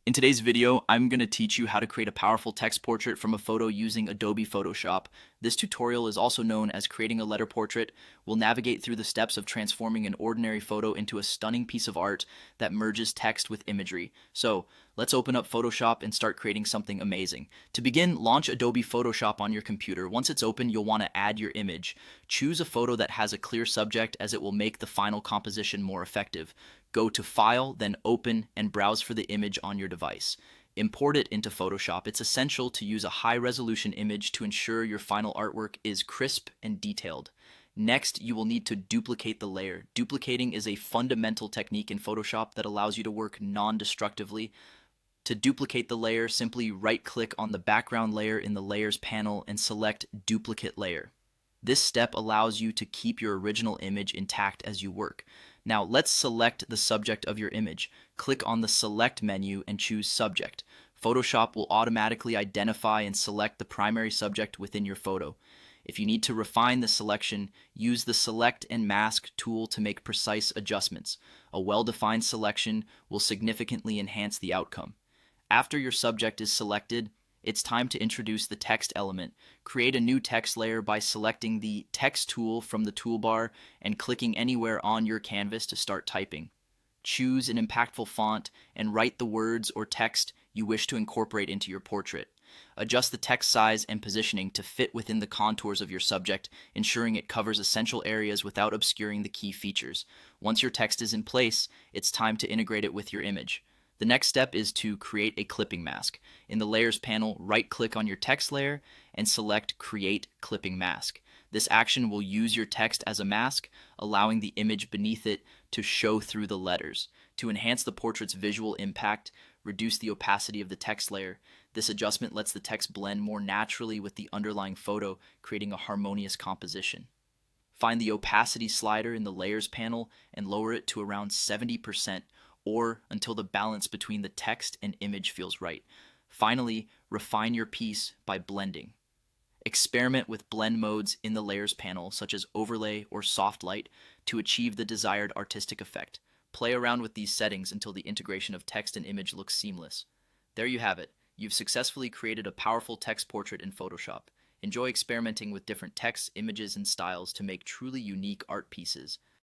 In today's video, I'm going to teach you how to create a powerful text portrait from a photo using Adobe Photoshop. This tutorial is also known as creating a letter portrait. We'll navigate through the steps of transforming an ordinary photo into a stunning piece of art that merges text with imagery. So, let's open up Photoshop and start creating something amazing. To begin, launch Adobe Photoshop on your computer. Once it's open, you'll want to add your image. Choose a photo that has a clear subject as it will make the final composition more effective. Go to File, then Open, and browse for the image on your device. Import it into Photoshop. It's essential to use a high-resolution image to ensure your final artwork is crisp and detailed. Next, you will need to duplicate the layer. Duplicating is a fundamental technique in Photoshop that allows you to work non-destructively. To duplicate the layer, simply right-click on the background layer in the Layers panel and select Duplicate Layer. This step allows you to keep your original image intact as you work. Now let's select the subject of your image. Click on the Select menu and choose Subject. Photoshop will automatically identify and select the primary subject within your photo. If you need to refine the selection, use the Select and Mask tool to make precise adjustments. A well-defined selection will significantly enhance the outcome. After your subject is selected, it's time to introduce the text element. Create a new text layer by selecting the Text tool from the toolbar and clicking anywhere on your canvas to start typing. Choose an impactful font and write the words or text you wish to incorporate into your portrait. Adjust the text size and positioning to fit within the contours of your subject, ensuring it covers essential areas without obscuring the key features. Once your text is in place, it's time to integrate it with your image. The next step is to create a clipping mask. In the Layers panel, right-click on your text layer and select Create Clipping Mask. This action will use your text as a mask, allowing the image beneath it to show through the letters. To enhance the portrait's visual impact, reduce the opacity of the text layer. This adjustment lets the text blend more naturally with the underlying photo, creating a harmonious composition. Find the opacity slider in the Layers panel and lower it to around 70%, or until the balance between the text and image feels right. Finally, refine your piece by blending. Experiment with blend modes in the Layers panel, such as Overlay or Soft Light, to achieve the desired artistic effect. Play around with these settings until the integration of text and image looks seamless. There you have it. You've successfully created a powerful text portrait in Photoshop. Enjoy experimenting with different texts, images, and styles to make truly unique art pieces.